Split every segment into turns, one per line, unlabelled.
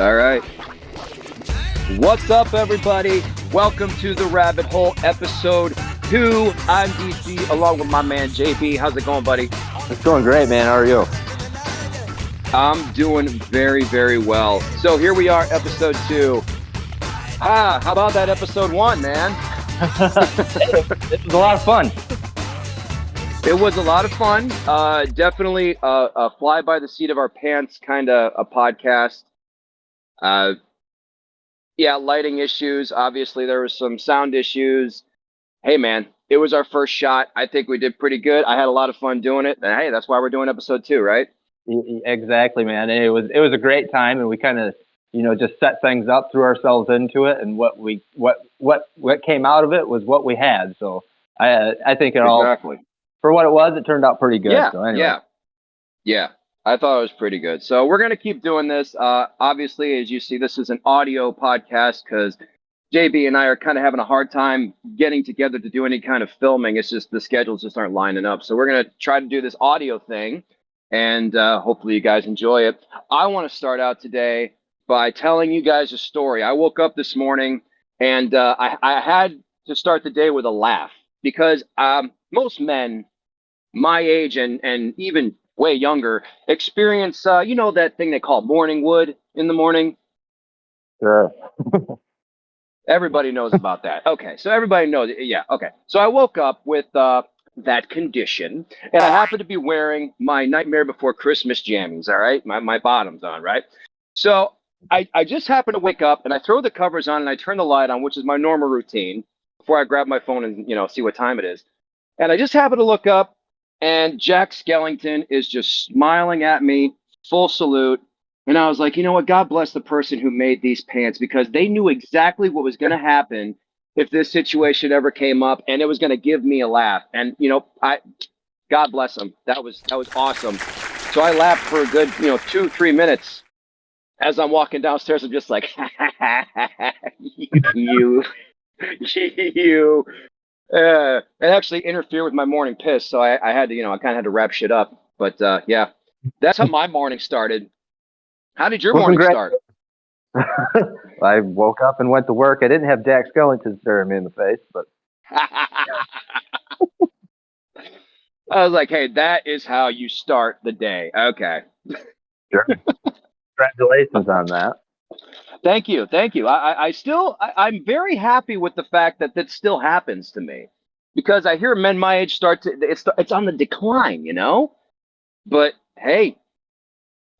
All right. What's up, everybody? Welcome to the Rabbitt Hole, episode 2. I'm DC, along with my man JB. How's it going, buddy?
It's going great, man. How are you?
I'm doing very, very well. So here we are, episode 2. How about that episode 1, man?
It was a lot of fun.
It was a lot of fun. Definitely a fly by the seat of our pants kind of a podcast. Yeah, lighting issues. Obviously, there was some sound issues. Hey, man, it was our first shot. I think we did pretty good. I had a lot of fun doing it. And hey, that's why we're doing episode 2, right?
Exactly, man. And it was a great time, and we kind of just set things up, threw ourselves into it, and what came out of it was what we had. So I think it all
exactly.
For what it was, it turned out pretty good.
Yeah,
so anyway.
Yeah. I thought it was pretty good. So we're going to keep doing this. Obviously, as you see, this is an audio podcast because JB and I are kind of having a hard time getting together to do any kind of filming. It's just the schedules just aren't lining up. So we're going to try to do this audio thing, and hopefully you guys enjoy it. I want to start out today by telling you guys a story. I woke up this morning, and I had to start the day with a laugh because most men my age and even way younger experience, that thing they call morning wood in the morning.
Sure.
Everybody knows about that. Okay, so everybody knows it. Yeah, okay. So I woke up with that condition, and I happened to be wearing my Nightmare Before Christmas jammies, all right? My bottoms on, right? So I just happened to wake up, and I throw the covers on, and I turn the light on, which is my normal routine, before I grab my phone and, see what time it is. And I just happened to look up, and Jack Skellington is just smiling at me, full salute. And I was like, you know what? God bless the person who made these pants, because they knew exactly what was going to happen if this situation ever came up, and it was going to give me a laugh. And, God bless them. That was awesome. So I laughed for a good, 2-3 minutes. As I'm walking downstairs, I'm just like, you. It actually interfered with my morning piss, so I had to, I kind of had to wrap shit up. But yeah, that's how my morning started. How did your morning start?
I woke up and went to work. I didn't have Jack Skellington staring me in the face, but
I was like, hey, that is how you start the day. Okay.
Sure. Congratulations on that.
Thank you. I'm very happy with the fact that that still happens to me, because I hear men my age it's on the decline, But hey,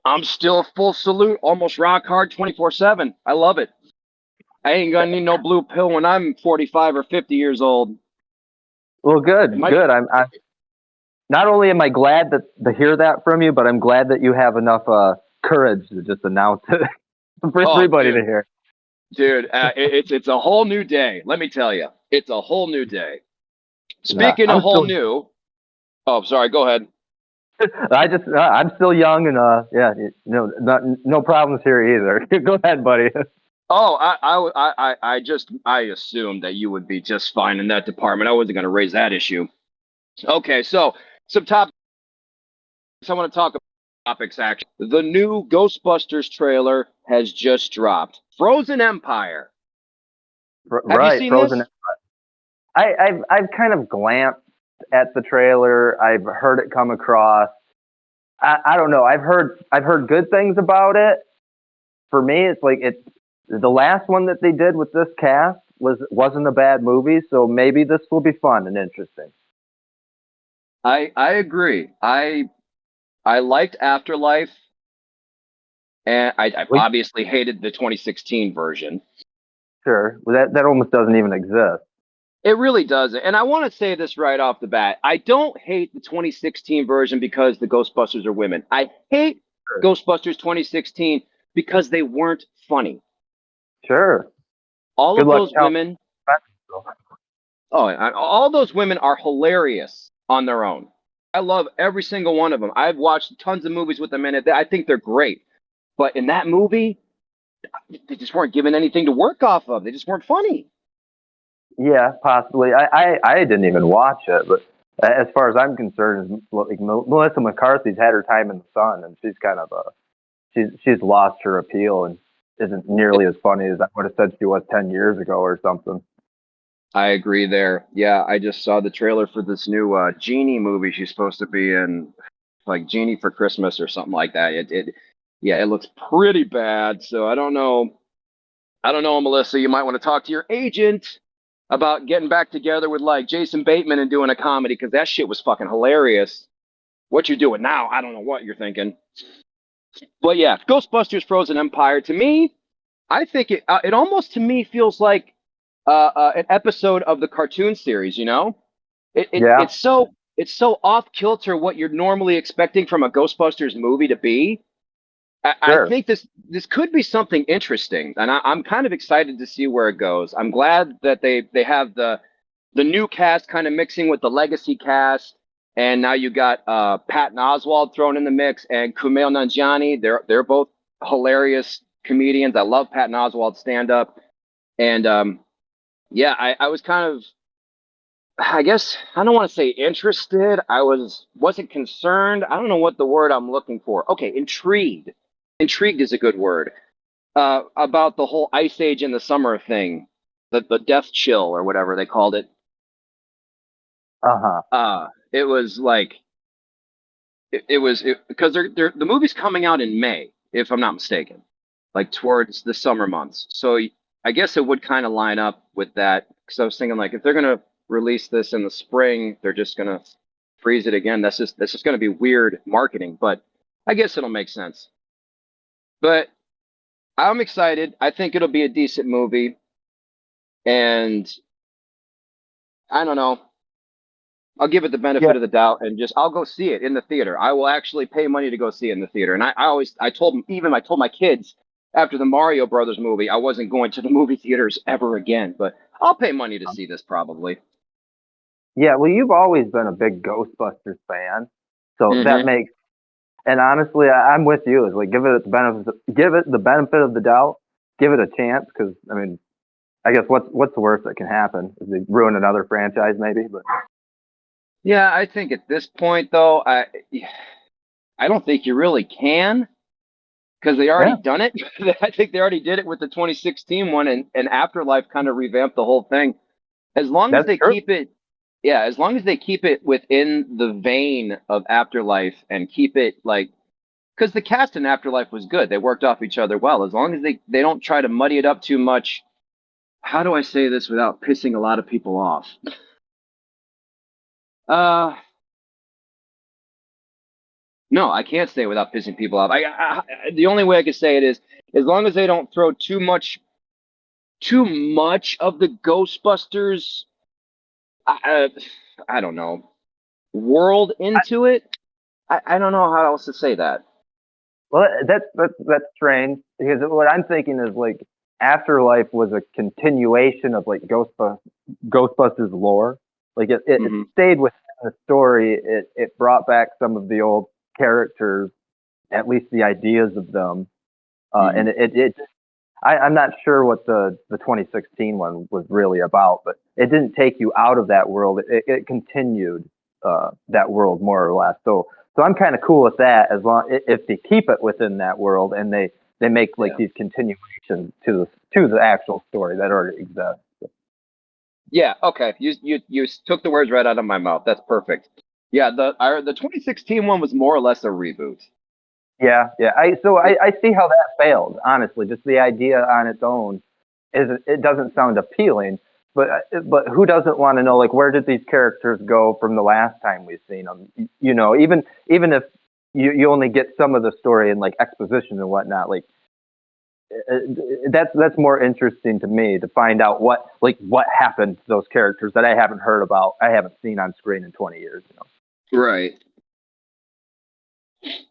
I'm still full salute, almost rock hard 24/7. I love it. I ain't gonna need no blue pill when I'm 45 or 50 years old.
Well, good. I'm not only am I glad to hear that from you, but I'm glad that you have enough courage to just announce it. For everybody to hear.
Dude, it's a whole new day. Let me tell you, it's a whole new day. Speaking of whole new, oh, sorry, go ahead.
I'm still young, and no problems here either. Go ahead, buddy.
Oh, I assumed that you would be just fine in that department. I wasn't going to raise that issue. Okay, so some topics I want to talk about. Topics, actually. The new Ghostbusters trailer has just dropped. Frozen Empire. Have you seen Frozen this?
Empire. I've kind of glanced at the trailer. I've heard it come across. I don't know. I've heard good things about it. For me, it's like the last one that they did with this cast wasn't a bad movie, so maybe this will be fun and interesting.
I agree. I liked Afterlife, and I obviously hated the 2016 version.
Sure. Well, that almost doesn't even exist.
It really doesn't. And I want to say this right off the bat. I don't hate the 2016 version because the Ghostbusters are women. I hate Ghostbusters 2016 because they weren't funny.
Sure.
All of those women are hilarious on their own. I love every single one of them. I've watched tons of movies with them in it. I think they're great. But in that movie, they just weren't given anything to work off of. They just weren't funny.
Yeah, possibly. I didn't even watch it, but as far as I'm concerned, like Melissa McCarthy's had her time in the sun, and she's kind of she's lost her appeal. And isn't nearly as funny as I would have said she was 10 years ago or something.
I agree there. Yeah, I just saw the trailer for this new Genie movie she's supposed to be in, like Genie for Christmas or something like that. Yeah, it looks pretty bad. So I don't know. I don't know, Melissa. You might want to talk to your agent about getting back together with like Jason Bateman and doing a comedy because that shit was fucking hilarious. What you doing now? I don't know what you're thinking. But yeah, Ghostbusters: Frozen Empire. To me, I think it almost to me feels like an episode of the cartoon series. You know,
Yeah,
it's so off kilter what you're normally expecting from a Ghostbusters movie to be. I
sure.
think this could be something interesting, and I'm kind of excited to see where it goes. I'm glad that they have the new cast kind of mixing with the legacy cast, and now you got Patton Oswalt thrown in the mix and Kumail Nanjiani. They're both hilarious comedians. I love Patton Oswalt's stand up, and yeah, I was kind of, I guess I don't want to say interested. Wasn't concerned. I don't know what the word I'm looking for. Okay, intrigued. Intrigued is a good word. About the whole Ice Age in the summer thing, the death chill or whatever they called it.
Uh-huh.
It was like because the movie's coming out in May, if I'm not mistaken, like towards the summer months. So I guess it would kind of line up with that because I was thinking like if they're gonna release this in the spring, they're just gonna freeze it again. That's just gonna be weird marketing, but I guess it'll make sense. But I'm excited. I think it'll be a decent movie, and I don't know. I'll give it the
Yeah.
benefit of the doubt and just I'll go see it in the theater. I will actually pay money to go see it in the theater. And I told them even I told my kids after the Mario Brothers movie I wasn't going to the movie theaters ever again. But I'll pay money to see this probably.
Yeah, well, you've always been a big Ghostbusters fan, so that
Hmm.
makes. And honestly, I'm with you. It's like give it the benefit of the doubt, give it a chance. Because I mean, I guess what's the worst that can happen? Is they ruin another franchise, maybe. But
Yeah, I think at this point though, I don't think you really can because they already
yeah,
done it. I think they already did it with the 2016 one, and Afterlife kind of revamped the whole thing. As long as
that's
they
true.
keep it, yeah, as long as they keep it within the vein of Afterlife and keep it like, because the cast in Afterlife was good, they worked off each other well. As long as they don't try to muddy it up too much. How do I say this without pissing a lot of people off? Uh, no, I can't say it without pissing people off. The only way I can say it is as long as they don't throw too much of the Ghostbusters. I, I don't know world into it. I don't know how else to say that.
Well, that's strange because what I'm thinking is like Afterlife was a continuation of like Ghostbusters lore. Like it
Hmm.
stayed within the story. It brought back some of the old characters, at least the ideas of them.
Hmm.
And I'm not sure what the 2016 one was really about, but it didn't take you out of that world. It continued that world more or less. So I'm kind of cool with that as long if they keep it within that world and they make like
Yeah.
these continuations to the actual story that already exists.
Yeah. Okay. You took the words right out of my mouth. That's perfect. Yeah. The 2016 one was more or less a reboot.
Yeah, yeah. I see how that failed. Honestly, just the idea on its own is it doesn't sound appealing. But who doesn't want to know like where did these characters go from the last time we've seen them? You know, even if you only get some of the story and like exposition and whatnot, like that's more interesting to me to find out what happened to those characters that I haven't heard about, I haven't seen on screen in 20 years. You know.
Right.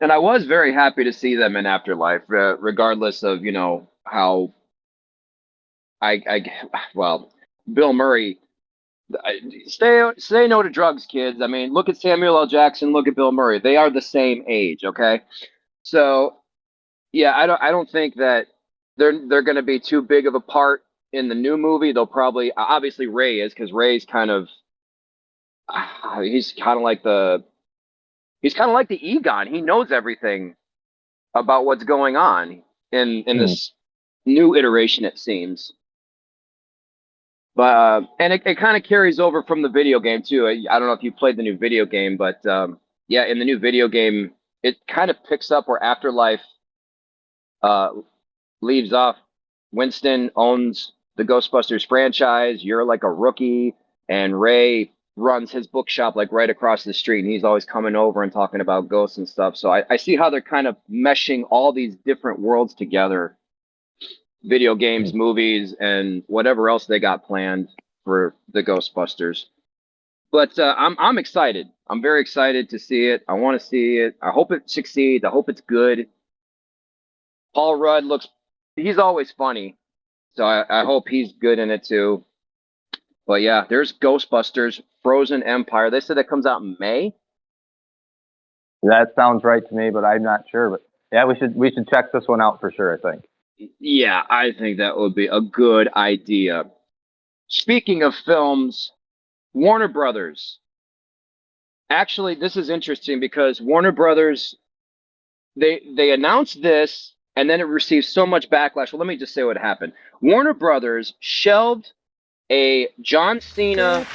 And I was very happy to see them in Afterlife, regardless of how I well, Bill Murray. Say no to drugs, kids. I mean, look at Samuel L. Jackson. Look at Bill Murray. They are the same age. Okay. So yeah, I don't think that they're going to be too big of a part in the new movie. They'll probably obviously Ray is because Ray's kind of he's kind of like the Egon. He knows everything about what's going on in
Hmm.
this. new iteration, it seems. But and it kind of carries over from the video game too. I don't know if you played the new video game, but yeah, in the new video game, it kind of picks up where Afterlife uh, leaves off. Winston owns the Ghostbusters franchise. You're like a rookie, and Ray runs his bookshop like right across the street, and he's always coming over and talking about ghosts and stuff. So I see how they're kind of meshing all these different worlds together, video games, movies, and whatever else they got planned for the Ghostbusters. But I'm excited. I'm very excited to see it. I want to see it. I hope it succeeds. I hope it's good. Paul Rudd looks, he's always funny. So I hope he's good in it too. But yeah, there's Ghostbusters, Frozen Empire. They said it comes out in May.
That sounds right to me, but I'm not sure. But yeah, we should check this one out for sure, I think.
Yeah, I think that would be a good idea. Speaking of films, Warner Brothers. Actually, this is interesting because Warner Brothers, they announced this and then it received so much backlash. Well, let me just say what happened. Warner Brothers shelved a John Cena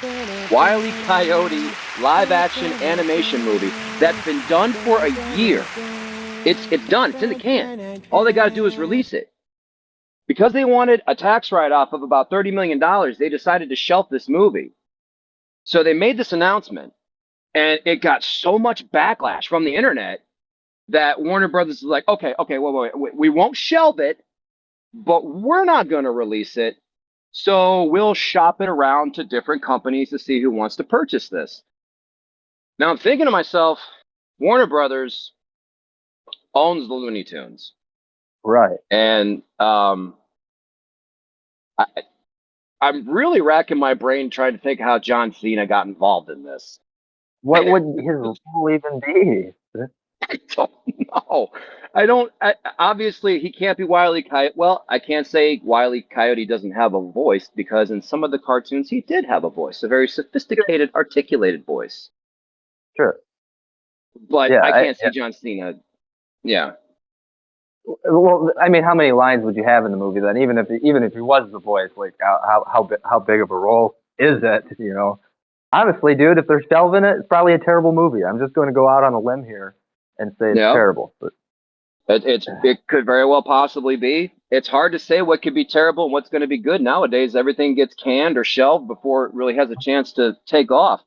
Wile E. Coyote live action animation movie that's been done for a year. It's done. It's in the can. All they got to do is release it. Because they wanted a tax write-off of about $30 million, they decided to shelf this movie. So they made this announcement, and it got so much backlash from the internet that Warner Brothers is like, okay, wait, we won't shelve it, but we're not going to release it. So we'll shop it around to different companies to see who wants to purchase this. Now I'm thinking to myself, Warner Brothers owns the Looney Tunes.
Right.
And I'm really racking my brain trying to think how John Cena got involved in this.
What would his role even be?
I don't know. Obviously, he can't be Wile E. Coyote. Well, I can't say Wile E. Coyote doesn't have a voice because in some of the cartoons he did have a voice, a very sophisticated, articulated voice.
Sure.
But
Yeah,
I can't see John Cena. Yeah.
Well, I mean, how many lines would you have in the movie then? Even if he was the voice, like how big of a role is it? You know, honestly, dude, if they're shelving it, it's probably a terrible movie. I'm just going to go out on a limb here and say it's terrible. But
it could very well possibly be. It's hard to say what could be terrible and what's going to be good nowadays. Everything gets canned or shelved before it really has a chance to take off.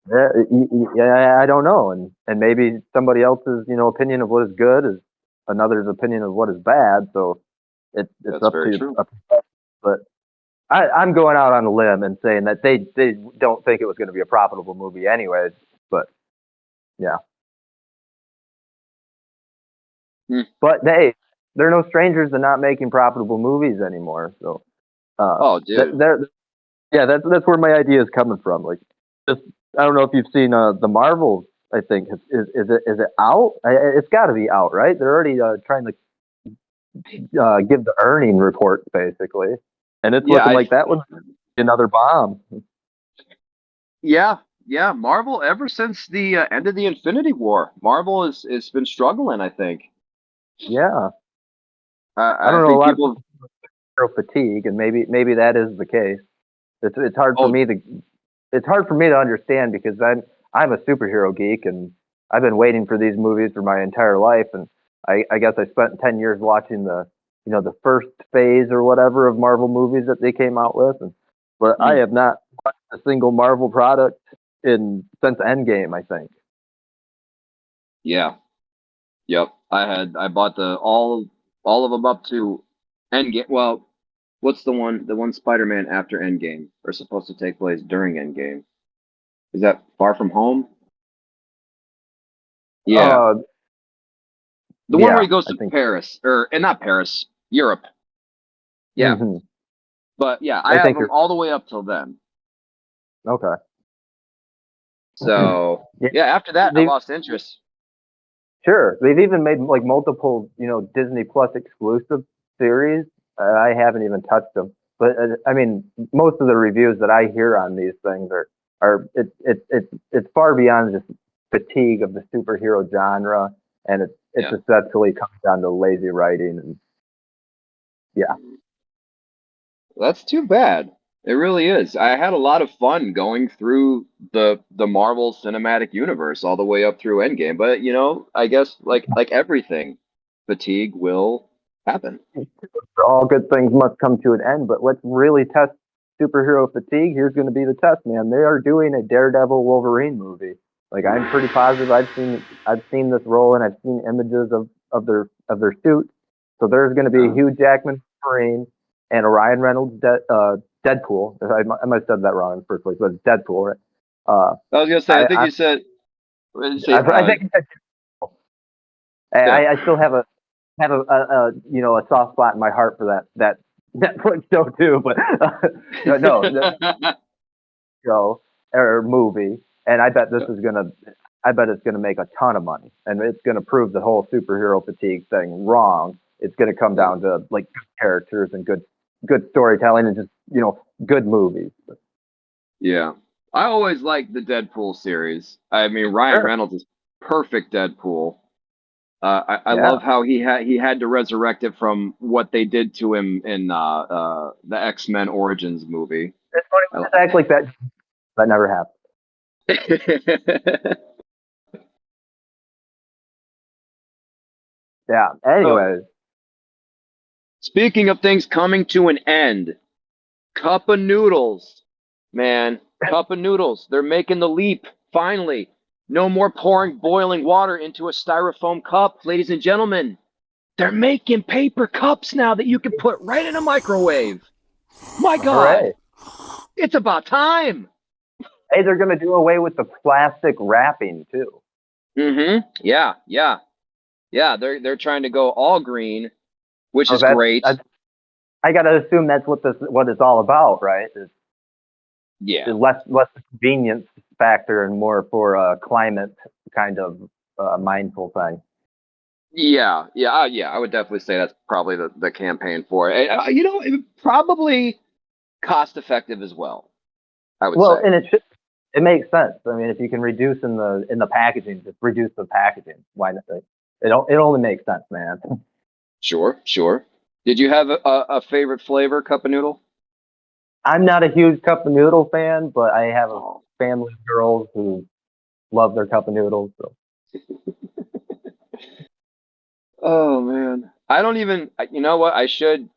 Yeah, I don't know, and maybe somebody else's opinion of what is good is another's opinion of what is bad. So it's up to. But I'm going out on a limb and saying that they don't think it was going to be a profitable movie anyways. But yeah. But hey, they're no strangers to not making profitable movies anymore. So,
dude,
that's where my idea is coming from. Like, just I don't know if you've seen the Marvels. I think is it out? It's got to be out, right? They're already trying to give the earning report basically, and it's looking like that was another bomb.
Yeah. Marvel, ever since the end of the Infinity War, Marvel has been struggling, I think.
Yeah. I don't know. A lot of people fatigue, and maybe that is the case. It's hard for me to understand because I'm a superhero geek, and I've been waiting for these movies for my entire life, and I guess I spent 10 years watching the first phase or whatever of Marvel movies that they came out with, but I have not watched a single Marvel product since Endgame, I think.
Yeah. Yep. I bought all of them up to Endgame. Well, what's the one Spider-Man after Endgame are supposed to take place during Endgame? Is that Far From Home? Yeah. The one where he goes to Paris, and not Paris, Europe. Yeah. Mm-hmm. But yeah, I have them all the way up till then.
Okay.
So yeah, after that I lost interest.
Sure, they've even made like multiple, Disney Plus exclusive series. I haven't even touched them, but I mean, most of the reviews that I hear on these things are it's far beyond just fatigue of the superhero genre, and it's essentially comes down to lazy writing Yeah.
That's too bad. It really is. I had a lot of fun going through the Marvel Cinematic Universe all the way up through Endgame, but I guess like everything, fatigue will happen.
All good things must come to an end, but let's really test superhero fatigue. Here's going to be the test, man. They are doing a Daredevil Wolverine movie. Like, I'm pretty positive I've seen this role, and I've seen images of their suits. So there's going to be a Hugh Jackman Wolverine and a Ryan Reynolds Deadpool. I might have said that wrong in the first place, but it's Deadpool, right?
I was gonna say, I think
I
you said, what did you say,
I think
yeah.
I still have a soft spot in my heart for that Netflix show too, but no, show or movie, and I bet it's gonna make a ton of money, and it's gonna prove the whole superhero fatigue thing wrong. It's gonna come down to like good characters and good storytelling and just good movies.
Yeah. I always liked the Deadpool series. I mean, Ryan
Sure.
Reynolds is perfect Deadpool. I
Yeah.
love how he had to resurrect it from what they did to him in the X-Men Origins movie.
It's funny to act like that. That never happened. Yeah.
Oh,
Anyways,
speaking of things coming to an end, Cup of Noodles, man, Cup of Noodles. They're making the leap finally. No more pouring boiling water into a styrofoam cup, ladies and gentlemen. They're making paper cups now that you can put right in a microwave. My God,
hooray!
it's about time.
Hey, they're gonna do away with the plastic wrapping too.
Mm-hmm. Yeah, yeah, yeah. They're trying to go all green, which
So
is great.
I gotta assume that's what it's all about, right? It's
Yeah,
less the convenience factor and more for a climate kind of mindful thing.
yeah, yeah, yeah. I would definitely say that's probably the campaign for it. It probably cost effective as well. I would
Well,
say.
and it makes sense. I mean, if you can reduce in the packaging, just reduce the packaging. Why not? It only makes sense, man.
Sure, sure. Did you have a favorite flavor cup of noodle?
I'm not a huge cup of noodle fan, but I have a
Oh,
family of girls who love their cup of noodles. So.
oh man. I don't even. You know what? I should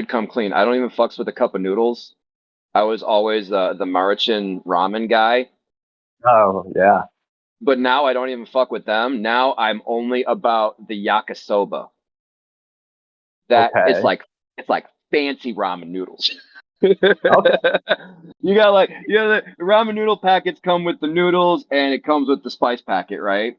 come clean. I don't even fucks with a cup of noodles. I was always the Maruchan ramen guy,
Oh yeah.
but now I don't even fuck with them. Now I'm only about the yakisoba. That
Okay.
it's like fancy ramen noodles.
Okay.
The ramen noodle packets come with the noodles and it comes with the spice packet, right?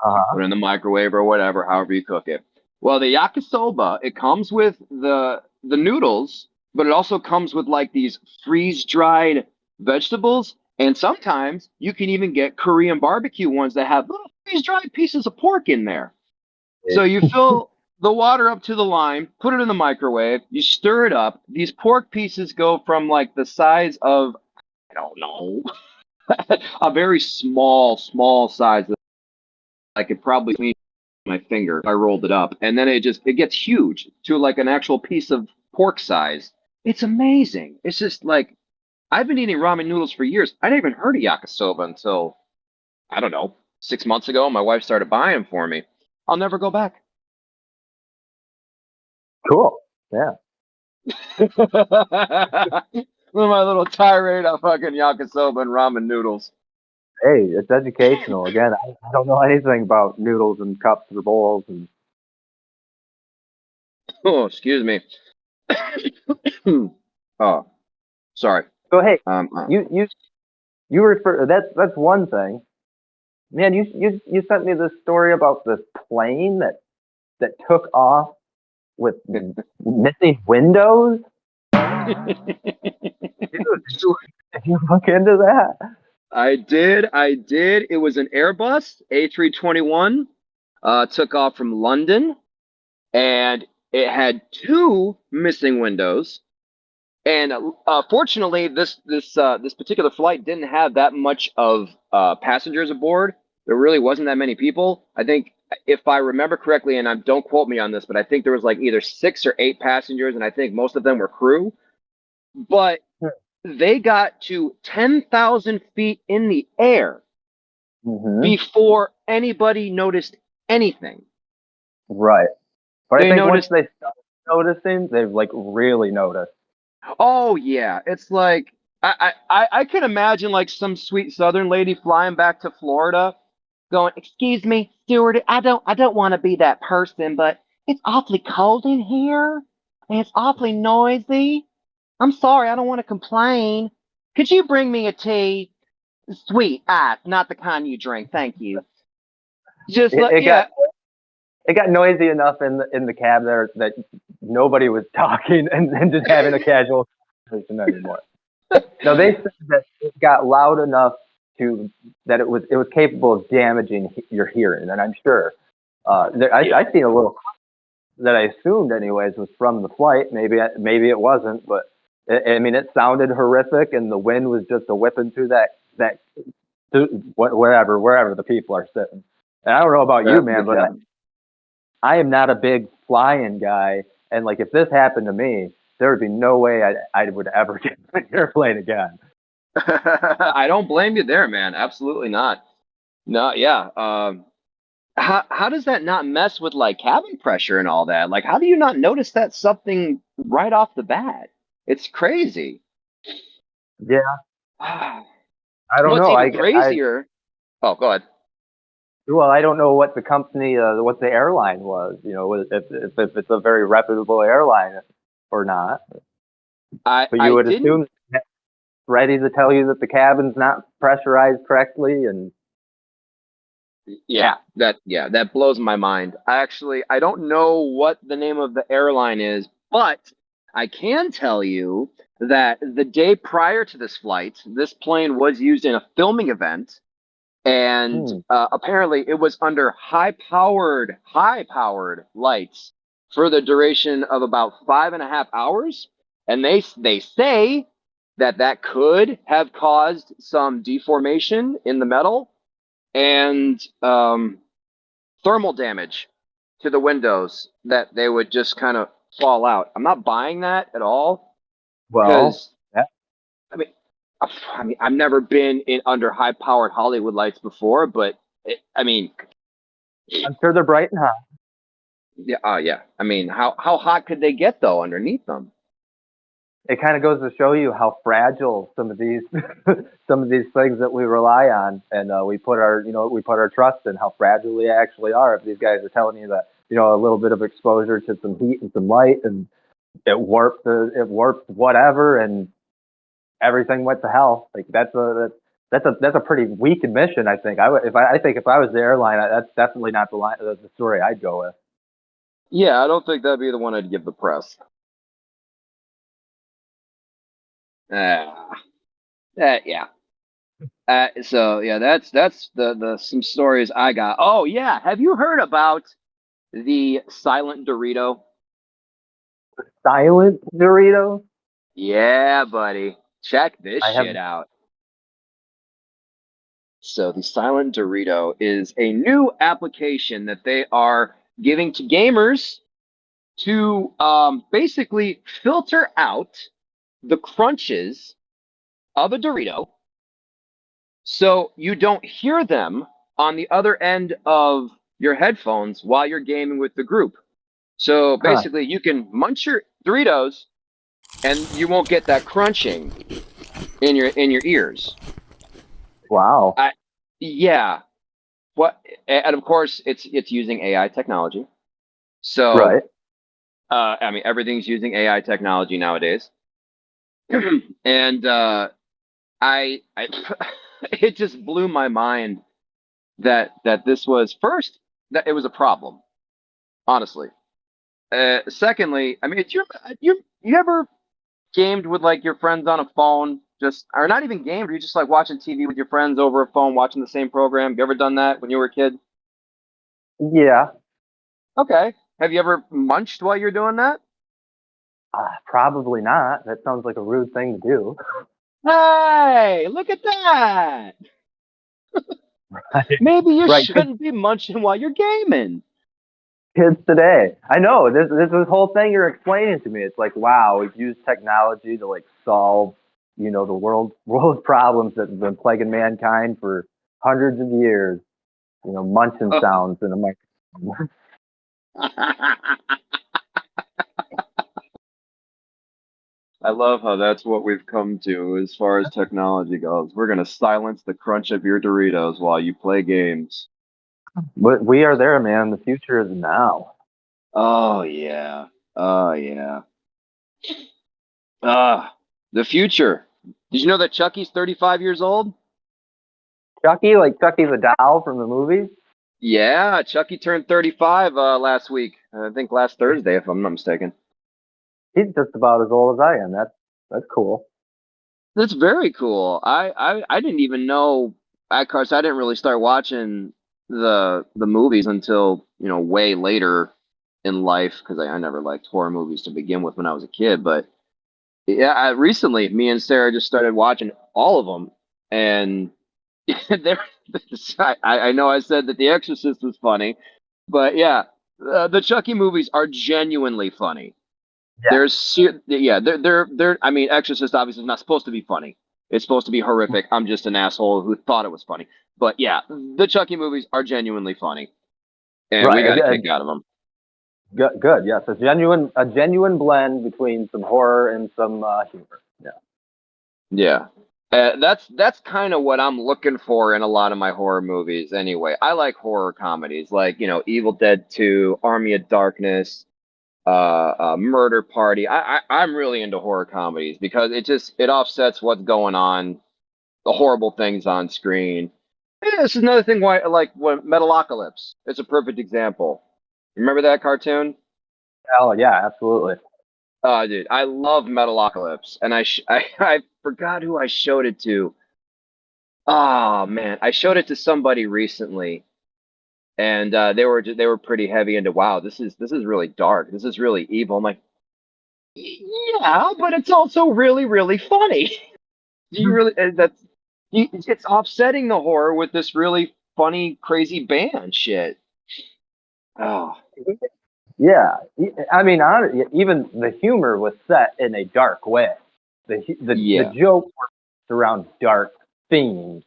Uh-huh.
Put it in the microwave or whatever, however you cook it. Well, the yakisoba, it comes with the noodles, but it also comes with like these freeze-dried vegetables, and sometimes you can even get Korean barbecue ones that have little freeze-dried pieces of pork in there. So you fill the water up to the line, put it in the microwave, you stir it up. These pork pieces go from like the size of, I don't know, a very small size that I could probably clean my finger if I rolled it up. And then it gets huge to like an actual piece of pork size. It's amazing. It's just like I've been eating ramen noodles for years. I never even heard of yakisoba until, I don't know, 6 months ago. My wife started buying them for me. I'll never go back.
Cool. Yeah.
With my little tirade on fucking yakisoba and ramen noodles.
Hey, it's educational. Again, I don't know anything about noodles and cups or bowls and
Oh, excuse me. Oh, sorry.
so hey,
Um,
you refer that's one thing. Man, you sent me this story about this plane that took off with missing windows. Did you look into that?
I did. I did. It was an Airbus A321. Took off from London, and it had two missing windows. And fortunately, this particular flight didn't have that much of passengers aboard. There really wasn't that many people. I think if I remember correctly, and don't quote me on this, but I think there was like either 6 or 8 passengers, and I think most of them were crew. But they got to 10,000 feet in the air
Mm-hmm.
before anybody noticed anything.
Right. But I
They
think once
noticed,
they start noticing, they've like really noticed.
oh yeah, it's like I can imagine like some sweet Southern lady flying back to Florida, going, "Excuse me, steward, I don't want to be that person, but it's awfully cold in here, and it's awfully noisy. I'm sorry, I don't want to complain. Could you bring me a tea? Sweet ice, not the kind you drink. Thank you." Just
It,
like,
it got
yeah.
it got noisy enough in the cab there that nobody was talking and just having a casual conversation anymore. No, they said that it got loud enough to that it was capable of damaging your hearing, and I'm sure. I seen a little that I assumed, anyways, was from the flight. Maybe it wasn't, but I mean, it sounded horrific, and the wind was just a whipping through that wherever the people are sitting. And I don't know about you, man, but I am not a big flying guy, and like if this happened to me, there would be no way I would ever get on an airplane again.
I don't blame you there, man. Absolutely not. No, yeah. How does that not mess with like cabin pressure and all that? Like, how do you not notice that something right off the bat? It's crazy.
Yeah, I don't
What's
know.
even crazier? Oh, go ahead.
Well, I don't know what the company, what the airline was. You know, if it's a very reputable airline or not. But you
I
would
didn't.
assume it's ready to tell you that the cabin's not pressurized correctly, and
That blows my mind. I don't know what the name of the airline is, but I can tell you that the day prior to this flight, this plane was used in a filming event, and
hmm,
apparently it was under high powered lights for the duration of about 5.5 hours, and they say that could have caused some deformation in the metal and thermal damage to the windows, that they would just kind of fall out. I'm not buying that at all
well,
because
yeah,
I mean, I've never been in under high powered Hollywood lights before, but I mean,
I'm sure they're bright and hot.
yeah, yeah. I mean, how hot could they get though underneath them?
It kind of goes to show you how fragile some of these some of these things that we rely on and we put our trust in, how fragile they actually are. If these guys are telling you that a little bit of exposure to some heat and some light and it warped whatever and everything went to hell. Like that's a pretty weak admission. I think if I was the airline, that's definitely not the story I'd go with.
Yeah, I don't think that'd be the one I'd give the press. Uh, yeah. So yeah, that's the some stories I got. Oh yeah, have you heard about the silent Dorito?
Silent Doritos.
Yeah, buddy. Check this
I have
shit out. So the silent Dorito is a new application that they are giving to gamers to basically filter out the crunches of a Dorito so you don't hear them on the other end of your headphones while you're gaming with the group. So
huh.
basically, you can munch your Doritos and you won't get that crunching in your ears.
Wow.
I, yeah. What? And of course, it's using AI technology. So
Right.
I mean, everything's using AI technology nowadays, and I it just blew my mind that this was first, that it was a problem, honestly. Secondly, I mean, you ever gamed with like your friends on a phone, just, or not even gamed, or you just like watching TV with your friends over a phone, watching the same program? You ever done that when you were a kid?
Yeah.
Okay. Have you ever munched while you're doing that?
Probably not. That sounds like a rude thing to do.
Hey, look at that! Maybe you
Right,
shouldn't be munching while you're gaming.
kids today. I know this whole thing you're explaining to me. It's like, wow, we've used technology to like solve, the world problems that have been plaguing mankind for hundreds of years. Munching sounds in a microphone.
I love how that's what we've come to as far as technology goes. We're going to silence the crunch of your Doritos while you play games.
But we are there, man. The future is now.
Oh, yeah. Oh, yeah. Ah, the future. Did you know that Chucky's 35 years old?
Chucky, like Chucky the doll from the movies.
Yeah, Chucky turned 35 last week. I think last Thursday, if I'm not mistaken.
He's just about as old as I am. That's cool.
That's very cool. I didn't even know. Of course, I didn't really start watching the movies until way later in life because I never liked horror movies to begin with when I was a kid. But yeah, recently me and Sarah just started watching all of them, and there. I know I said that The Exorcist was funny, but yeah, the Chucky movies are genuinely funny.
Yeah.
Yeah, they're. I mean, Exorcist obviously is not supposed to be funny. It's supposed to be horrific. I'm just an asshole who thought it was funny. But yeah, the Chucky movies are genuinely funny, and we
Right.
got a kick out of them.
Good. Good. Yes. A genuine blend between some horror and some humor. Yeah.
Yeah, that's kind of what I'm looking for in a lot of my horror movies. Anyway, I like horror comedies, like Evil Dead 2, Army of Darkness, Murder Party. I'm really into horror comedies because it offsets what's going on, the horrible things on screen. Yeah, this is another thing why like when Metalocalypse. It's a perfect example. Remember that cartoon?
Oh yeah, absolutely.
Oh, dude, I love Metalocalypse, and I forgot who I showed it to. Oh man, I showed it to somebody recently, and they were pretty heavy into. Wow, this is really dark. This is really evil. I'm like, yeah, but it's also really really funny. You really that's it's offsetting the horror with this really funny crazy band shit. Oh
Yeah. I mean, even the humor was set in a dark way. The
yeah,
joke worked around dark themes.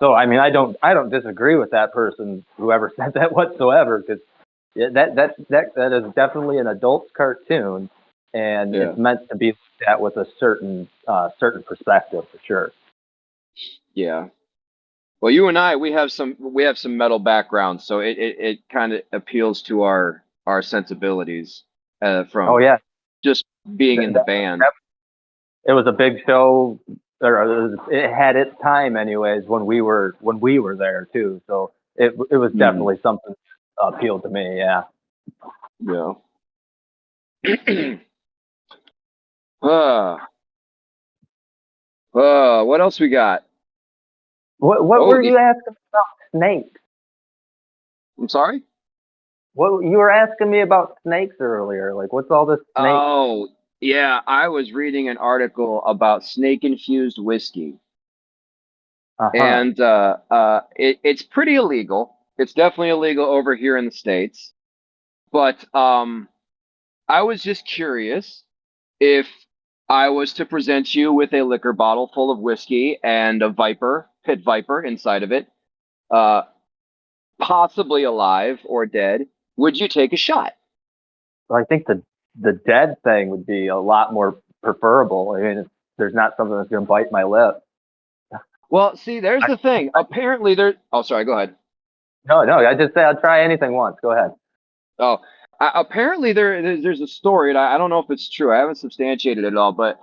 So I mean, I don't disagree with that person, whoever said that whatsoever, because that is definitely an adult cartoon, and
yeah,
it's meant to be looked at with a certain perspective for sure.
yeah. Well, you and I, we have some metal backgrounds, so it kind of appeals to our sensibilities
Oh
from
yeah,
just being
that,
in the
that,
band.
that- it was a big show, or it had its time, anyways, when we were there too. So it was
Hmm.
definitely something that appealed to me. Yeah.
Yeah. uh, what else we got?
What
Oh,
were you asking about snakes?
I'm sorry.
What you were asking me about snakes earlier? Like, what's all this snake?
Oh, yeah. I was reading an article about snake infused whiskey,
Uh huh.
and it's pretty illegal. It's definitely illegal over here in the States. But I was just curious if I was to present you with a liquor bottle full of whiskey and a pit viper inside of it, uh, possibly alive or dead, would you take a shot?
Well, I think the dead thing would be a lot more preferable. I mean, there's not something that's gonna bite my lip.
Well, see, there's
I,
the thing. Apparently, there. Oh, sorry. Go ahead.
no, no. I just say I'll try anything once. Go ahead.
Oh, apparently there's a story, and I don't know if it's true. I haven't substantiated it at all, but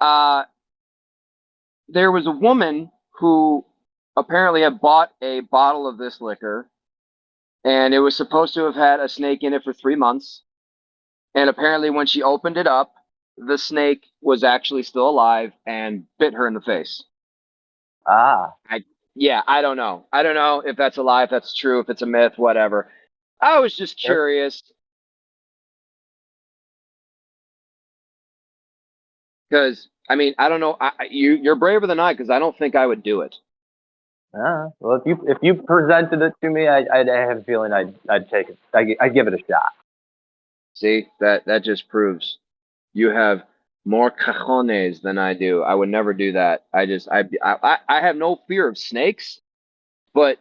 uh, there was a woman who apparently had bought a bottle of this liquor, and it was supposed to have had a snake in it for 3 months. And apparently, when she opened it up, the snake was actually still alive and bit her in the face.
Ah,
I, yeah, I don't know. I don't know if that's a lie, if that's true, if it's a myth, whatever. I was just
there,
curious because I mean, I don't know. You're braver than I because I don't think I would do it.
Well, if you presented it to me, I'd have a feeling I'd take it. I'd give it a shot.
See, that just proves you have more cajones than I do. I would never do that. I have no fear of snakes, but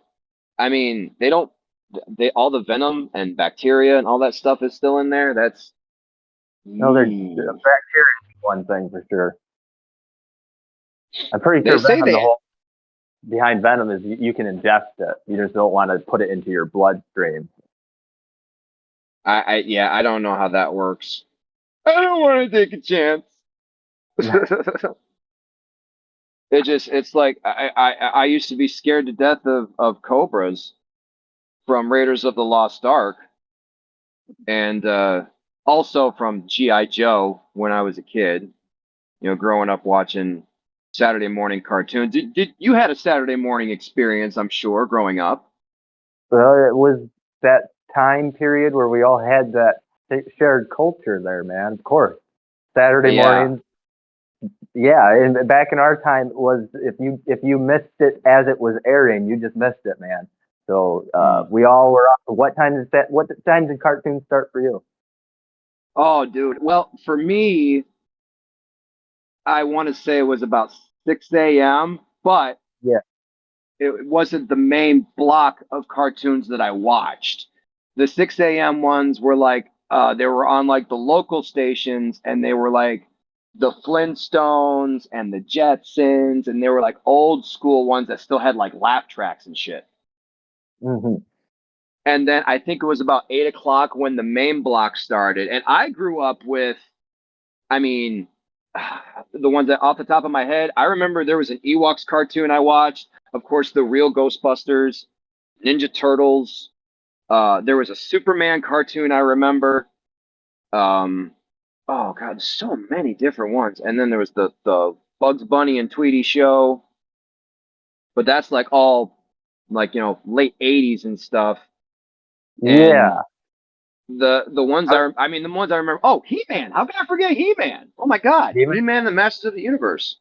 I mean, they all the venom and bacteria and all that stuff is still in there. That's
No, the bacteria is one thing for sure. I'm pretty
they
sure
say
venom. The
they.
whole behind venom is you can ingest it. You just don't want to put it into your bloodstream.
Yeah, I don't know how that works. I don't want to take a chance. It's like I used to be scared to death of cobras from Raiders of the Lost Ark, and also from GI Joe when I was a kid. You know, growing up watching Saturday morning cartoons. Did you had a Saturday morning experience? I'm sure growing up.
Well, it was that time period where we all had that shared culture there, man. Of course, Saturday
Yeah.
mornings. Yeah, and back in our time it was if you missed it as it was airing, you just missed it, man. So
Mm.
we all were up. What time is that? What time did cartoons start for you?
Oh, dude. Well, for me, I want to say it was about 6 a.m., but
Yeah.
it wasn't the main block of cartoons that I watched. The 6 a.m. ones were like they were on like the local stations, and they were like the Flintstones and the Jetsons, and they were like old school ones that still had like laugh tracks and shit.
Hmm.
And then I think it was about 8 o'clock when the main block started. And I grew up with, I mean, the ones that off the top of my head, I remember there was an Ewoks cartoon I watched. Of course, the real Ghostbusters, Ninja Turtles. There was a Superman cartoon I remember. Um, oh God, so many different ones. And then there was the Bugs Bunny and Tweety show. But that's like all like late '80s and stuff. And
Yeah.
the ones I mean the ones I remember. Oh, He-Man! How can I forget He-Man? Oh my God, He-Man, the Masters of the Universe.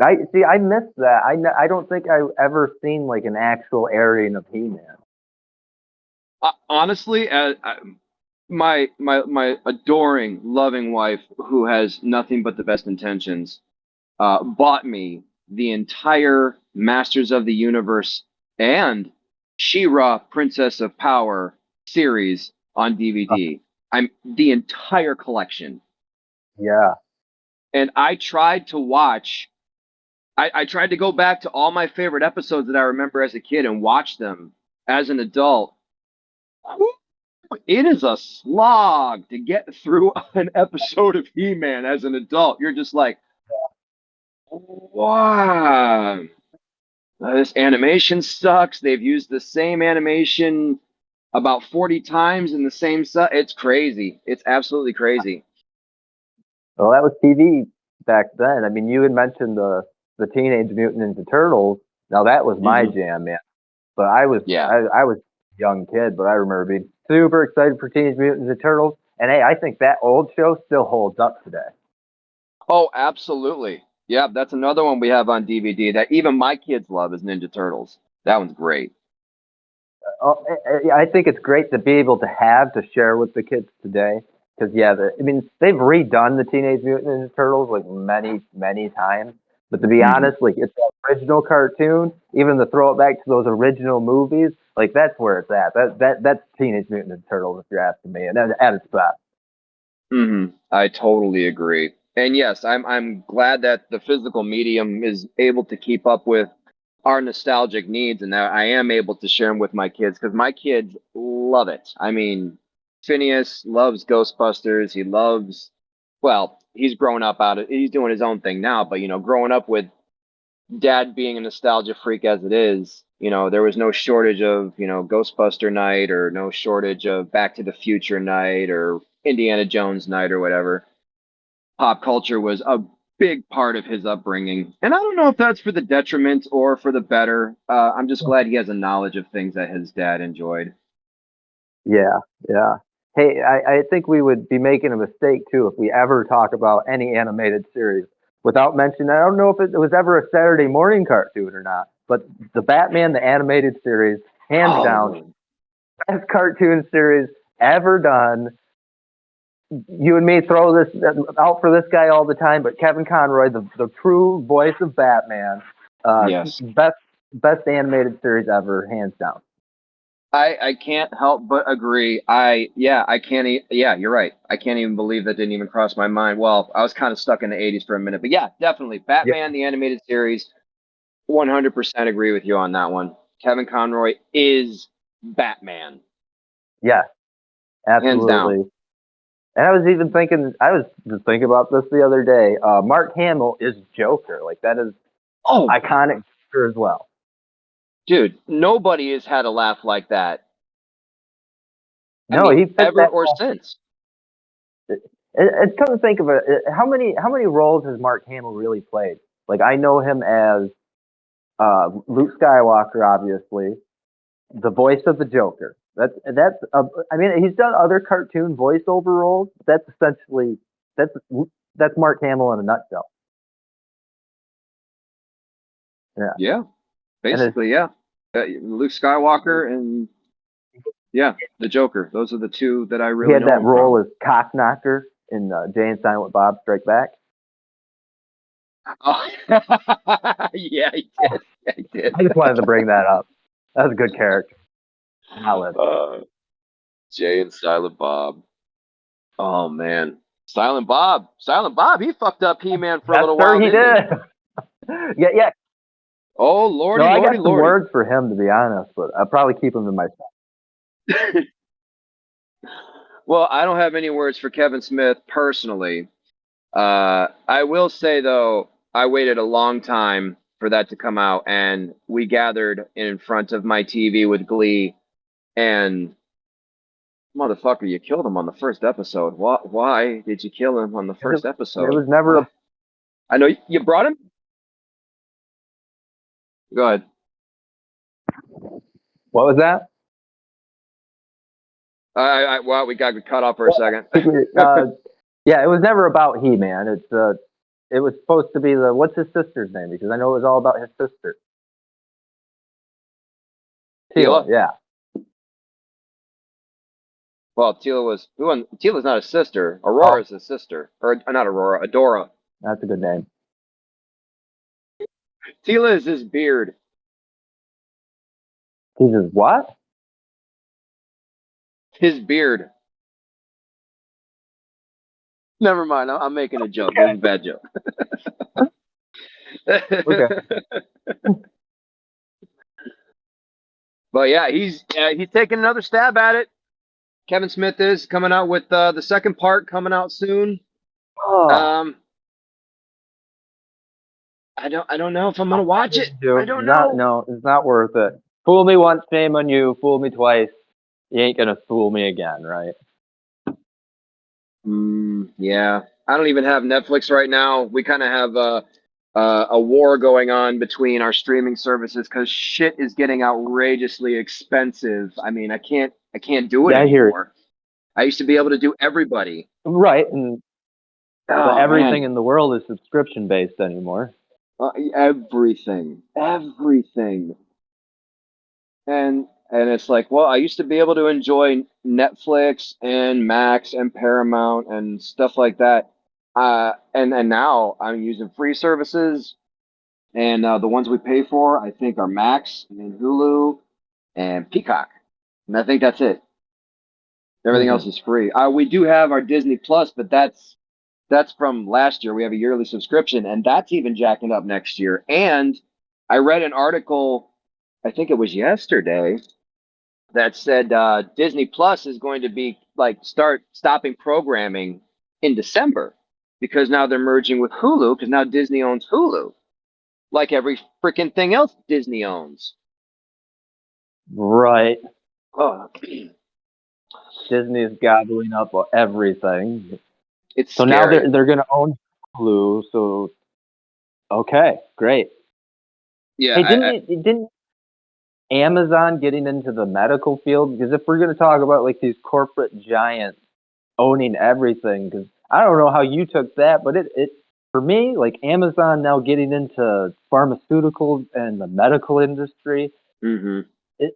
I see. I missed that. I don't think I ever seen like an actual airing of He-Man.
Honestly, my adoring, loving wife, who has nothing but the best intentions, bought me the entire Masters of the Universe and She-Ra, Princess of Power series on DVD. I'm the entire collection,
Yeah.
and I tried to watch. I tried to go back to all my favorite episodes that I remember as a kid and watch them as an adult. It is a slog to get through an episode of He-Man as an adult. You're just like, wow, this animation sucks. They've used the same animation about 40 times in the same set. It's crazy. It's absolutely crazy.
Well, that was TV back then. I mean, you had mentioned the Teenage Mutant Ninja Turtles. Now that was my
Hmm.
jam, man. But I was
Yeah.
I was a young kid, but I remember being super excited for Teenage Mutant Ninja Turtles. And hey, I think that old show still holds up today.
Oh, absolutely. Yeah, that's another one we have on DVD that even my kids love is Ninja Turtles. That one's great.
Oh, I think it's great to be able to have to share with the kids today. Because yeah, I mean they've redone the Teenage Mutant Ninja Turtles like many times. But to be
Hmm.
honest, like it's the original cartoon. Even to throw it back to those original movies, like that's where it's at. That's Teenage Mutant Ninja Turtles, if you're asking me, and at its best.
Hmm. I totally agree. And yes, I'm glad that the physical medium is able to keep up with our nostalgic needs, and that I am able to share them with my kids because my kids love it. I mean, Phineas loves Ghostbusters. He loves, well, he's grown up out of, he's doing his own thing now, but growing up with dad being a nostalgia freak as it is, there was no shortage of, Ghostbuster night or no shortage of Back to the Future night or Indiana Jones night or whatever. Pop culture was a big part of his upbringing. And I don't know if that's for the detriment or for the better. I'm just glad he has a knowledge of things that his dad enjoyed.
Yeah, yeah. Hey, I think we would be making a mistake too if we ever talk about any animated series without mentioning. I don't know if it was ever a Saturday morning cartoon or not. but the Batman the animated series, hands down, best cartoon series ever done. You and me throw this out for this guy all the time, but Kevin Conroy, the true voice of Batman,
Yes.
best animated series ever, hands down.
I can't help but agree. You're right. I can't even believe that didn't even cross my mind. Well, I was kind of stuck in the 80s for a minute, but yeah, definitely. Batman, the animated series, 100% agree with you on that one. Kevin Conroy is Batman.
Yeah, absolutely.
Hands down.
And I was just thinking about this the other day. Mark Hamill is Joker. Like, that is iconic Joker as well.
Dude, nobody has had a laugh like that.
He fit
ever
that
or since.
It's come to think of it. How many roles has Mark Hamill really played? Like, I know him as Luke Skywalker, obviously, the voice of the Joker. I mean, he's done other cartoon voiceover roles. That's essentially that's Mark Hamill in a nutshell.
Yeah, basically, yeah. Luke Skywalker and the Joker. Those are the two that I really.
He had that role as Cockknocker in Jay and Silent Bob Strike Back.
Oh, yeah, he did. Yeah, he did.
I just wanted to bring that up. That was a good character.
Jay and Silent Bob. Oh man, Silent Bob. He fucked up He-Man for a little while.
He did. Yeah.
Oh lordy,
I got some words for him, to be honest, but I'll probably keep them to myself.
Well, I don't have any words for Kevin Smith personally. I will say though, I waited a long time for that to come out, and we gathered in front of my TV with glee. And motherfucker, you killed him on the first episode. Why did you kill him on the first episode?
It was never.
I know you brought him. Go ahead.
What was that?
Well, we got cut off for a second.
Yeah, it was never about He-Man. It was supposed to be what's his sister's name? Because I know it was all about his sister. Teela, yeah.
Well, Teela's not a sister. Aurora's a sister. Or not Aurora, Adora.
That's a good name.
Teela is his beard.
He's his what?
His beard. Never mind. I'm making a joke. Okay. This is a bad joke. Okay. But yeah, he's taking another stab at it. Kevin Smith is coming out with the second part coming out soon. I don't know if I'm gonna watch it. I don't know.
No, it's not worth it. Fool me once, shame on you. Fool me twice, you ain't gonna fool me again, right?
Yeah. I don't even have Netflix right now. We kind of have a war going on between our streaming services because shit is getting outrageously expensive. I mean, I can't do it anymore. I used to be able to do everybody.
Right, and everything in the world is subscription based anymore.
Everything. And it's like, well, I used to be able to enjoy Netflix and Max and Paramount and stuff like that. And now I'm using free services, and the ones we pay for, I think, are Max and Hulu and Peacock, and I think that's it. Everything else is free. We do have our Disney Plus, but that's from last year. We have a yearly subscription, and that's even jacking up next year. And I read an article, I think it was yesterday, that said Disney Plus is going to be stopping programming in December because now they're merging with Hulu because now Disney owns Hulu, like every freaking thing else Disney owns.
Right.
Oh.
Disney's gobbling up everything.
It's
so
scary.
Now they're going to own Hulu. So okay, great.
Yeah.
Hey, didn't Amazon getting into the medical field? Because if we're going to talk about like these corporate giants owning everything, because I don't know how you took that, but for me, like Amazon now getting into pharmaceuticals and the medical industry,
Mm-hmm.
it,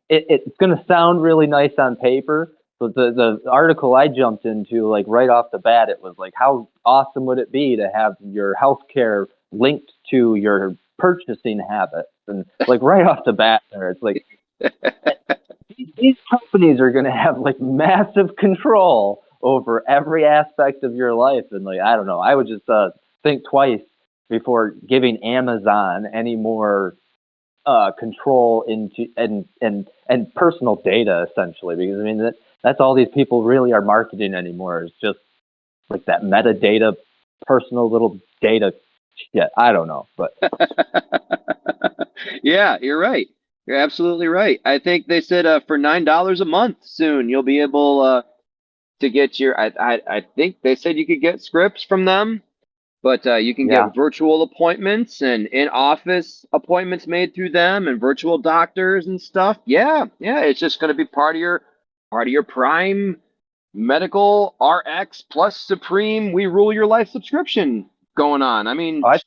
it's going to sound really nice on paper. But the article I jumped into, like right off the bat, it was like, how awesome would it be to have your healthcare linked to your purchasing habits? And like right off the bat, there, it's like these companies are going to have like massive control over every aspect of your life. And like, I don't know, I would just think twice before giving Amazon any more control into and personal data, essentially, because I mean that's all these people really are marketing anymore, is just like that metadata, personal little data shit. I don't know, but
Yeah, you're right. You're absolutely right. I think they said for $9 a month soon you'll be able to get your. I think they said you could get scripts from them, but you can
yeah.
get virtual appointments and in-office appointments made through them and virtual doctors and stuff. Yeah, yeah. It's just going to be part of your Prime Medical RX Plus Supreme We Rule Your Life subscription going on. I mean,
I,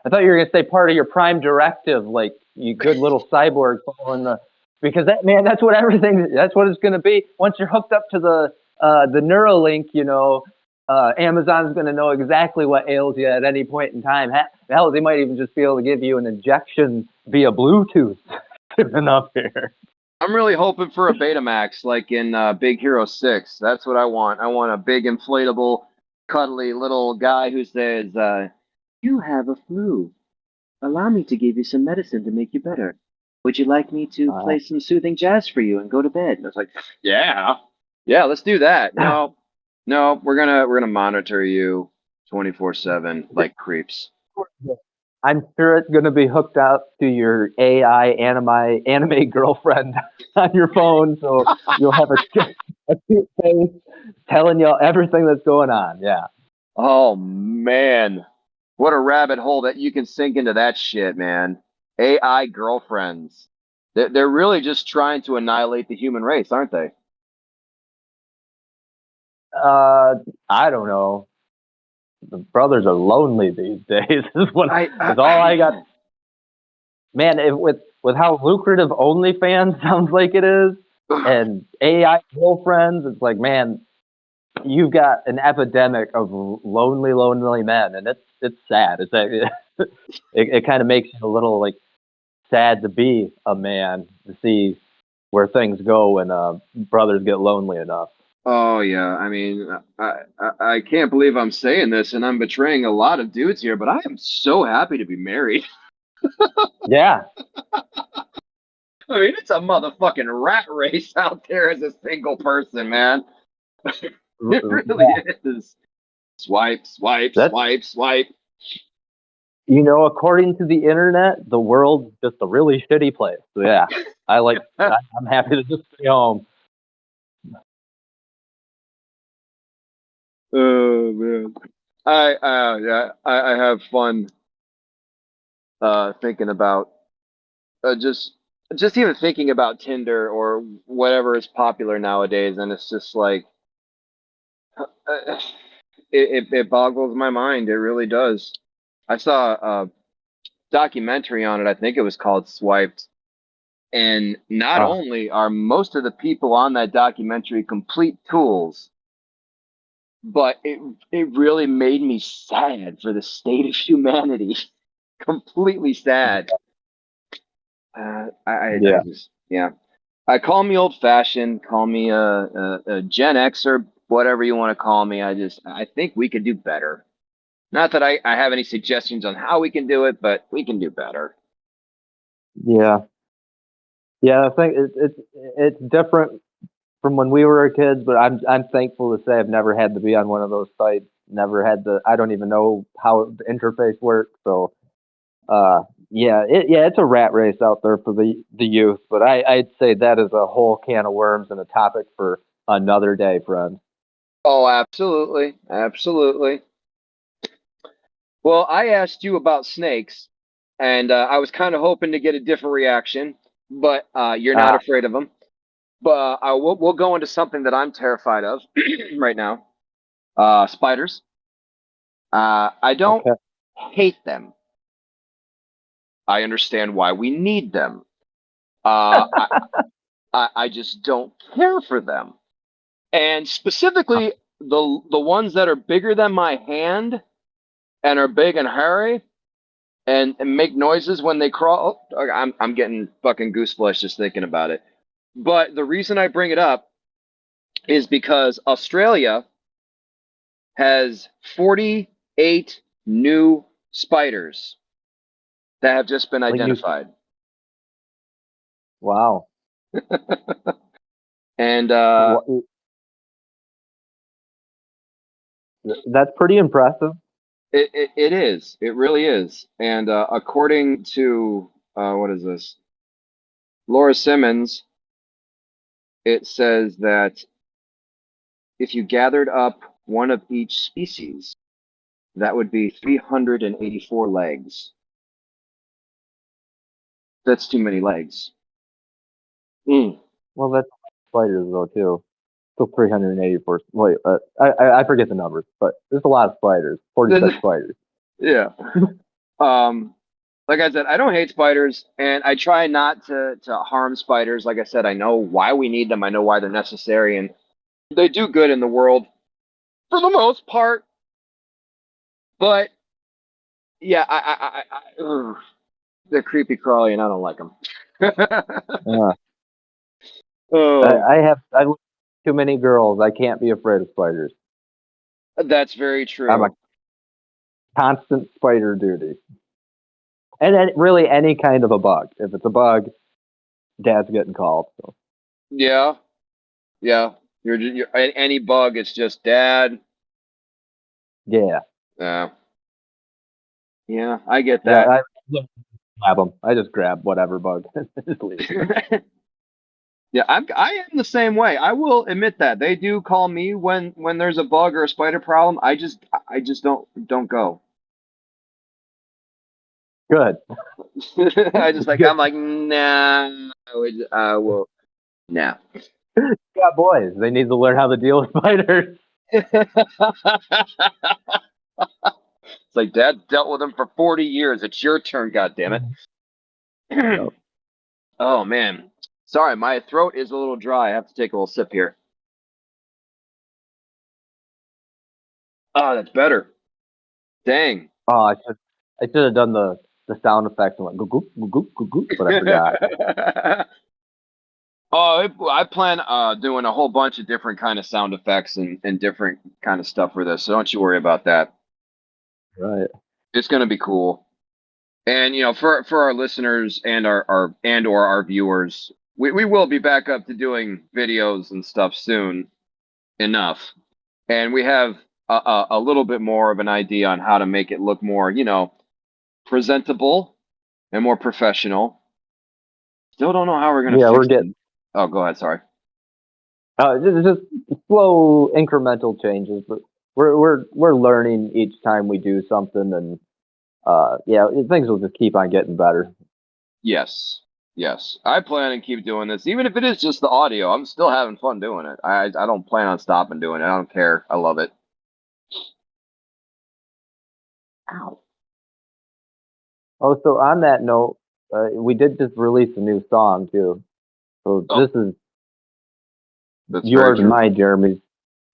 I thought you were gonna say part of your Prime Directive, like you good little cyborg following the, because that, man, that's what everything, that's what it's gonna be. Once you're hooked up to the Neuralink, you know, Amazon's gonna know exactly what ails you at any point in time. Hell, they might even just be able to give you an injection via Bluetooth. Enough here.
I'm really hoping for a Betamax like in Big Hero 6. That's what I want. I want a big inflatable, cuddly little guy who says, "You have a flu. Allow me to give you some medicine to make you better. Would you like me to play some soothing jazz for you and go to bed?" And I was like, "Yeah, yeah, let's do that." No, no, we're gonna monitor you 24/7 like creeps.
I'm sure it's going to be hooked up to your AI anime girlfriend on your phone, so you'll have a cute face telling you everything that's going on. Yeah.
Oh man, what a rabbit hole that you can sink into that shit, man. AI girlfriends. They're really just trying to annihilate the human race, aren't they?
Uh, I don't know. The brothers are lonely these days. Is all I got. Man, with how lucrative OnlyFans sounds like it is, and AI girlfriends, it's like, man, you've got an epidemic of lonely men, and it's sad. It kind of makes you a little like sad to be a man, to see where things go when brothers get lonely enough.
Oh yeah, I mean, I can't believe I'm saying this, and I'm betraying a lot of dudes here, but I am so happy to be married.
Yeah,
I mean, it's a motherfucking rat race out there as a single person, man. It really is. Swipe, swipe,
that's,
swipe, swipe.
according to the internet, the world's just a really shitty place. So yeah, I'm happy to just stay home.
Oh man, yeah, I have fun thinking about just even thinking about Tinder or whatever is popular nowadays, and it's just like uh, it boggles my mind. It really does. I saw a documentary on it. I think it was called Swiped. And not
Uh,
only are most of the people on that documentary complete tools, but it really made me sad for the state of humanity. Completely sad. I
yeah.
just, yeah. I call me old fashioned, call me a Gen X or whatever you want to call me. I think we could do better. Not that I have any suggestions on how we can do it, but we can do better.
Yeah. Yeah, I think it's different from when we were kids, but I'm thankful to say I've never had to be on one of those sites. Never had to. I don't even know how the interface works. So, yeah, it's a rat race out there for the youth. But I'd say that is a whole can of worms and a topic for another day, friend.
Oh, absolutely. Absolutely. Well, I asked you about snakes, and I was kind of hoping to get a different reaction, but you're not
Uh,
afraid of them. But we'll go into something that I'm terrified of right now. Spiders. I don't
Okay.
hate them. I understand why we need them. Uh, I just don't care for them. And specifically, the ones that are bigger than my hand and are big and hairy and make noises when they crawl. Oh, I'm getting fucking goosebumps just thinking about it. But the reason I bring it up is because Australia has 48 new spiders that have just been
Like new.
identified.
Wow.
And
Wha- That's pretty impressive.
it is. It really is. And according to, what is this? Laura Simmons, it says that if you gathered up one of each species, that would be 384 legs. That's too many legs. Mm.
Well, that's spiders though too. Still 384. Wait, I forget the numbers, but there's a lot of spiders. 46 spiders.
Yeah. Um, like I said, I don't hate spiders, and I try not to harm spiders. Like I said, I know why we need them. I know why they're necessary, and they do good in the world for the most part. But yeah, ugh, they're creepy crawly, and I don't like them.
Yeah.
Oh,
I look too many girls. I can't be afraid of spiders.
that's very
I'm a
true.
constant spider duty. And then really any kind of a bug. If it's a bug, dad's getting called. So.
Yeah, yeah. You're any bug. It's just dad.
Yeah.
Yeah, yeah. I get
Yeah,
that.
I just grab them. I just grab whatever bug. Just leave.
Yeah, I am the same way. I will admit that they do call me when there's a bug or a spider problem. I just don't go.
Good.
I just like
Good.
I'm like nah. Well, nah.
Got boys. They need to learn how to deal with spiders.
It's like Dad dealt with them for 40 years. It's your turn, God damn it.
Yep.
Oh man, sorry, my throat is a little dry. I have to take a little sip here. Oh, that's better. Dang.
Oh, I should have done the sound effects and went goop goop goop goop goop goop, but I forgot.
Oh, I plan doing a whole bunch of different kind of sound effects and different kind of stuff for this. So don't you worry about that.
Right.
It's gonna be cool. And for our listeners and our viewers, we will be back up to doing videos and stuff soon enough. And we have a little bit more of an idea on how to make it look more, presentable and more professional. Still don't know how we're gonna
Yeah, we're
fix
getting
it. Oh, go ahead. Sorry.
just slow incremental changes, but we're learning each time we do something, and yeah, things will just keep on getting better.
Yes. Yes. I plan to keep doing this. Even if it is just the audio, I'm still having fun doing it. I don't plan on stopping doing it. I don't care. I love it. Ow.
Oh, so on that note, we did just release a new song too. So
Oh,
this is
that's very
yours and
true.
my Jeremy's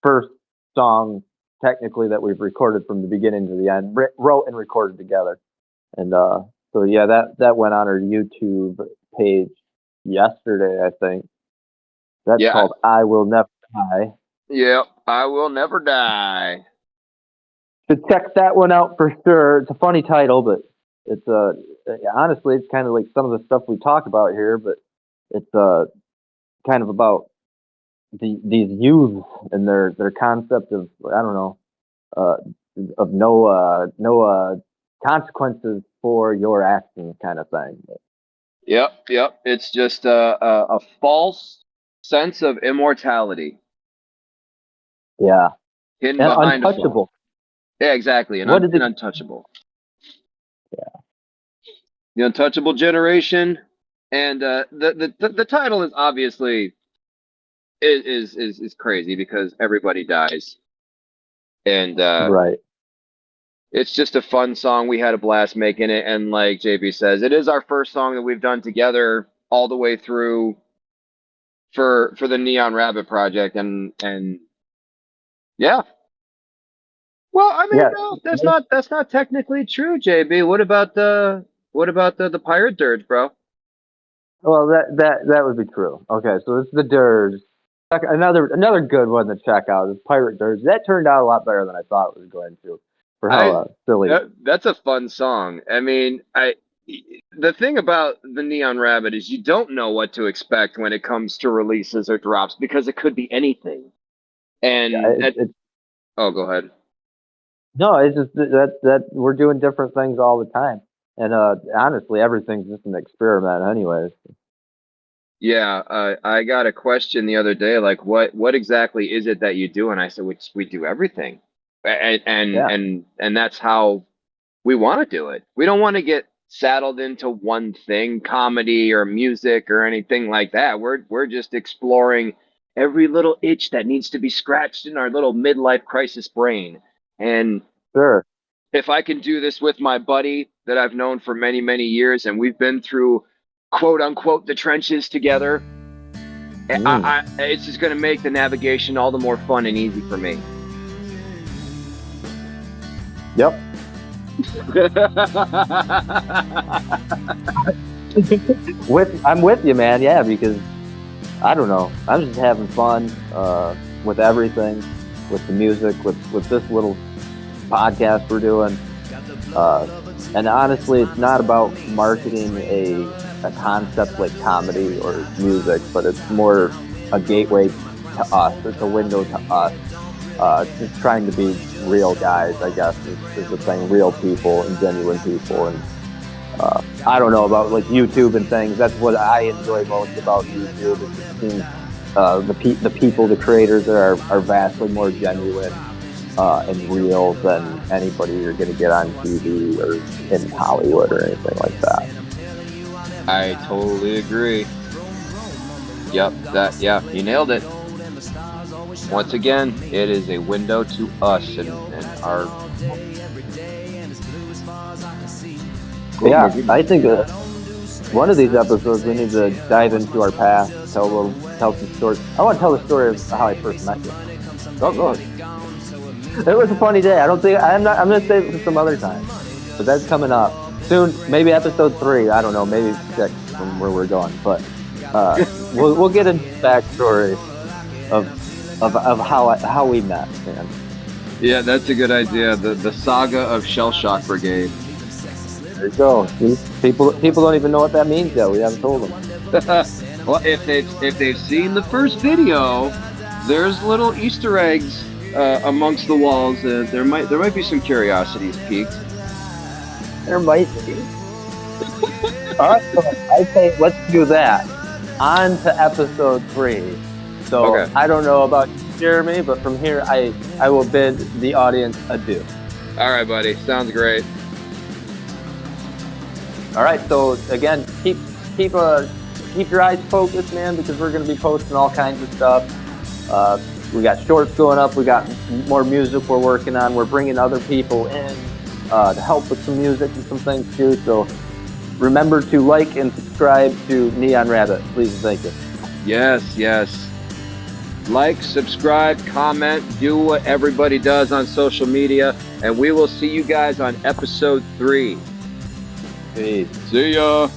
first song technically that we've recorded from the beginning to the end, wrote and recorded together. And so yeah, that went on our YouTube page yesterday, I think. That's
Yeah.
called "I Will Never Die."
Yeah. I will never die.
So check that one out for sure. It's a funny title, but it's honestly it's kind of like some of the stuff we talk about here, but it's kind of about these youths and their concept of I don't know uh, of no consequences for your actions kind of thing.
Yep. Yep. It's just a false sense of immortality
Yeah,
hidden
and
behind a phone.
untouchable.
Yeah, exactly.
What did
An
it?
untouchable. The untouchable generation. And the title is obviously is crazy because everybody dies. And
Right.
It's just a fun song. We had a blast making it, and like JB says, it is our first song that we've done together all the way through for the Neon Rabbit project, and yeah. Well, I mean,
Yeah.
no, that's not technically true, JB. What about the pirate dirge, bro?
Well, that would be true. Okay, so this is the Dirge. Another good one to check out is Pirate Dirge. That turned out a lot better tan I thought it was going to. For how
I
silly.
that's a fun song. I mean, I the thing about the Neon Rabbit is you don't know what to expect when it comes to releases or drops because it could be anything.
Yeah,
And oh, go ahead.
no, it's just that we're doing different things all the time, and honestly, everything's just an experiment, anyways.
Yeah, I got a question the other day, like what exactly is it that you do? And I said we do everything,
Yeah,
and that's how we want to do it. We don't want to get saddled into one thing, comedy or music or anything like that. We're just exploring every little itch that needs to be scratched in our little midlife crisis brain. And
sure.
if I can do this with my buddy that I've known for many, many years, and we've been through quote unquote the trenches together, it's just going to make the navigation all the more fun and easy for me.
Yep. I'm with you, man. Yeah, because I don't know. I'm just having fun with everything, with the music, with this little podcast we're doing. And honestly, it's not about marketing a concept like comedy or music, but it's more a gateway to us. It's a window to us. Just trying to be real guys, I guess, is the thing. Real people and genuine people. And I don't know about like YouTube and things. That's what I enjoy most about YouTube. It seems the people, the creators are vastly more genuine and real than anybody you're going to get on TV or in Hollywood or anything like that.
I totally agree. Yep, you nailed it. Once again, it is a window to us and our.
Cool. Yeah, I think one of these episodes we need to dive into our past, tell some stories. I want to tell the story of how I first met you.
Go ahead.
It was a funny day. I'm gonna save it for some other time, but that's coming up soon. Maybe episode 3. I don't know. Maybe 6 from where we're going. But we'll get into the backstory of how we met, man.
Yeah, that's a good idea. The saga of Shell Shock Brigade.
There you go. People don't even know what that means yet. We haven't told them.
Well, if they've seen the first video, there's little Easter eggs amongst the walls. There might be some curiosities piqued.
There might be. All right, so I say let's do that. On to episode 3. So okay. I don't know about you, Jeremy, but from here I will bid the audience adieu.
All right, buddy. Sounds great.
All right. So again, keep your eyes focused, man, because we're going to be posting all kinds of stuff. We got shorts going up. We got more music we're working on. We're bringing other people in to help with some music and some things too. So remember to like and subscribe to Neon Rabbit, please and thank you.
Yes. Like, subscribe, comment, do what everybody does on social media, and we will see you guys on episode 3.
Peace.
See ya.